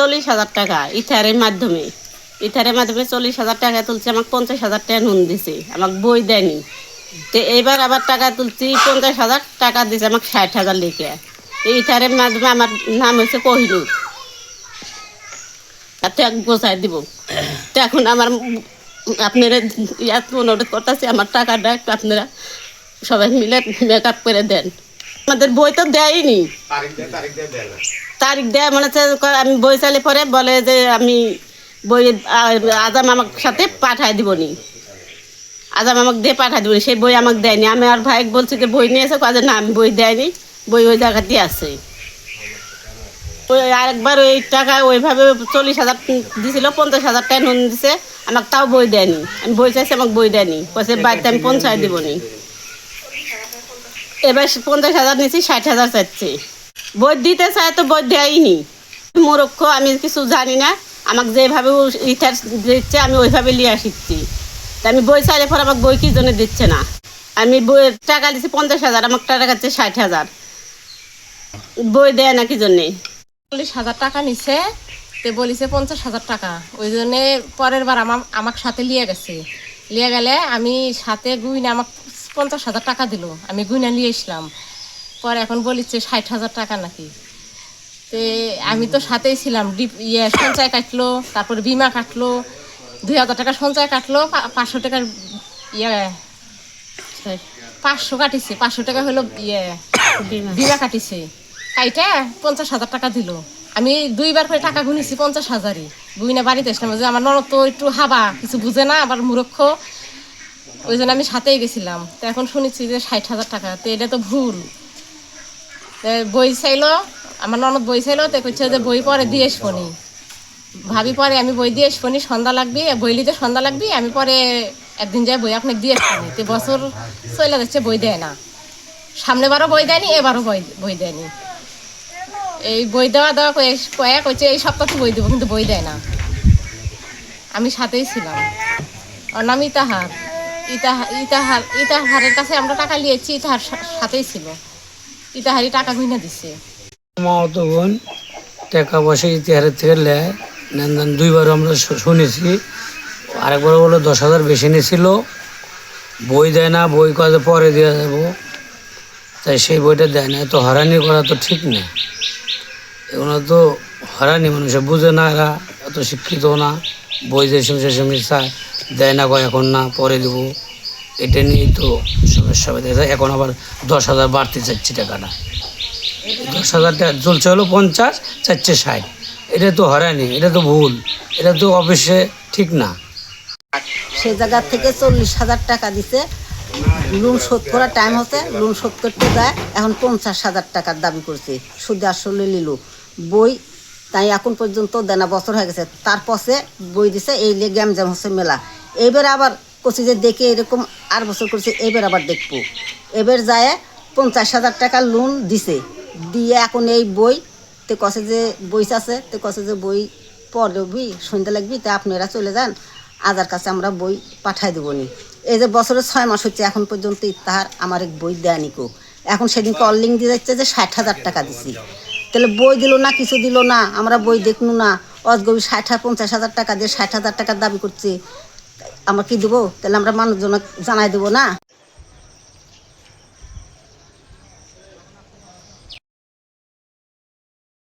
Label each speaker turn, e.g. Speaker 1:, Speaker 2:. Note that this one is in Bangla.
Speaker 1: 40,000 টাকা ইথারের মাধ্যমে 40,000 টাকা তুলছে, আমাকে 50,000 টাকা নুন দিছে, আমাকে বই দেয়নি। তো এইবার আবার টাকা তুলছি, 50,000 টাকা দিছে আমাকে 60,000 লিখে। এই ইথারের মাধ্যমে আমার নাম হচ্ছে কোহিনুর, এত এক গোছায় দিব। তো এখন আমার আপনারা অনুরোধ করতেছি, আমার টাকাটা একটু আপনারা সবাই মিলে মেকআপ করে দেন। আমাদের বই তো দেয়নি, তারিখ দেয় মনে হচ্ছে। আমি বই চাইলে পরে বলে যে আমি বই আজাম আমার সাথে পাঠায় দিবনি, আজাম আমাকে দিয়ে পাঠায় দিবনি, সেই বই আমাকে দেয়নি। আমি আর ভাই বলছি যে বই নিয়েছে, কাজে না আমি বই দেয়নি, বই ওই জায়গাতেই আছে। ওই আরেকবার ওই টাকা ওইভাবে 40,000 দিছিল, 50,000 টাকা নুন দিছে, আমাকে তাও বই দেয়নি। আমি বই চাইছি, আমাকে বই দেয়নি, কইছে বাড়িতে আমি পৌঁছায় দিবনি। এবার 50,000 নিয়েছি, 60,000 চাচ্ছি। বই দিতে চায় তো বই দেয়নি। মূর্খ, আমি কিছু জানি না, আমাকে যেভাবে ইটার দিচ্ছে আমি ওইভাবে নিয়ে আসছি। তা আমি বই চাইলে পর আমাকে বই কি জন্য দিচ্ছে না। আমি বইয়ের টাকা দিচ্ছি 50,000, আমাকে টাকা দিচ্ছে 60,000, বই দেয় না কি জন্যে।
Speaker 2: 40,000 টাকা নিছে, তে বলিছে 50,000 টাকা। ওই জন্যে পরের বার আমার সাথে লিয়ে গেছে। লিয়ে গেলে আমি সাথে গুইনা আমাকে 50,000 টাকা দিল, আমি গুইনা নিয়ে আসলাম। পরে এখন বলিছে 60,000 টাকা নাকি। তে আমি তো সাথেই ছিলাম, সঞ্চয় কাটলো, তারপরে বিমা কাটলো, 2,000 টাকা সঞ্চয় কাটলো, 500 টাকার 500 কাটিছে, 500 টাকা হলো বিমা কাটিছে। কাইটা 50,000 টাকা দিল। আমি 2বার করে টাকা গুনেছি 50,000ই, গুইনা বাড়িতে আসলাম। যে আমার ননদ তো একটু হাবা, কিছু বুঝে না, আবার মূর্খ, ওই জন্য আমি সাথেই গেছিলাম। তো এখন শুনেছি যে 60,000 টাকা, তো এটা তো ভুল। বই চাইলো, আমার ননদ বই চাইলো, তো কইছে যে বই পরে দিয়ে আসবনি। ভাবি পরে আমি বই দিয়ে আসবনি, সন্ধ্যা লাগবি, বই লিতে সন্ধ্যা লাগবি, আমি পরে একদিন যাই বই আপনাকে দিয়ে আসবনি। তো বছর চলে যাচ্ছে, বই দেয় না। সামনে বারও বই দেয়নি, এবারও বই দেয়নি। এই বই দেওয়া কইছে এই সপ্তাহে বই দেবো, কিন্তু বই দেয় না। আমি সাথেই ছিলাম। ওর নাম ইতাহার। ইতাহারের কাছে আমরা টাকা নিয়েছি, ইতাহার সাথেই ছিল, ইতাহারই টাকা গুইনা দিচ্ছে।
Speaker 3: মামাতো বোন টাকা পয়সা ইতিহারের থেকে নেয়, নেন 2বার আমরা শুনেছি। আরেকবার বলে 10,000 বেশি নিয়েছিল, বই দেয় না, বই কাজে পরে দেওয়া যাবো, তাই সেই বইটা দেয় না। তো হয়রানি করা তো ঠিক না, এগুলো তো হয়রানি, মানুষে বুঝে না, এরা এত শিক্ষিত না। বই যে সঙ্গে চায়, দেয় না, কয় এখন না, পরে দেবো। এটা নিয়েই তো সমস্যা হয়ে যায়। এখন আবার 10,000 বাড়তে চাচ্ছি টাকাটা, 10,000 টাকা চলছে হলো 50, চাচ্ছে 60। এটা তো হয়রানি, এটা তো ভুল, এটা তো অফিসে ঠিক না।
Speaker 4: সে জায়গা থেকে 40,000 টাকা দিছে, লোন শোধ করার টাইম হচ্ছে, লোন শোধ করতে যায়, এখন 50,000 টাকার দাবি করছে, সুদে আসলে নিল বই। তাই এখন পর্যন্ত দেনা বছর হয়ে গেছে, তারপরে বই দিছে, এই লেগে জ্যাম হচ্ছে মেলা। এইবার আবার করছি যে দেখে এরকম আর বছর করছে, এবার আবার দেখবো। এবার যায় 50,000 টাকা লোন দিছে, দিয়ে এখন এই বই তে কষে যে বই আছে, তে কষে যে বই পড়বি, সন্ধ্যা লাগবি, তা আপনারা চলে যান, আজার কাছে আমরা বই পাঠাই দেবো নি। এই যে বছরের 6 মাস হচ্ছে, এখন পর্যন্ত ইতাহার আমার এক বই দেয়নি কো। এখন সেদিনকে অনলিং দিয়ে যাচ্ছে যে 60,000 টাকা দিছি, তাহলে বই দিল না, কিছু দিল না, আমরা বই দেখনু না। অজগবি 50,000 টাকা দিয়ে 60,000 টাকার দাবি করছে, আমরা কি দেবো? তাহলে আমরা মানুষজন জানাই দেবো না।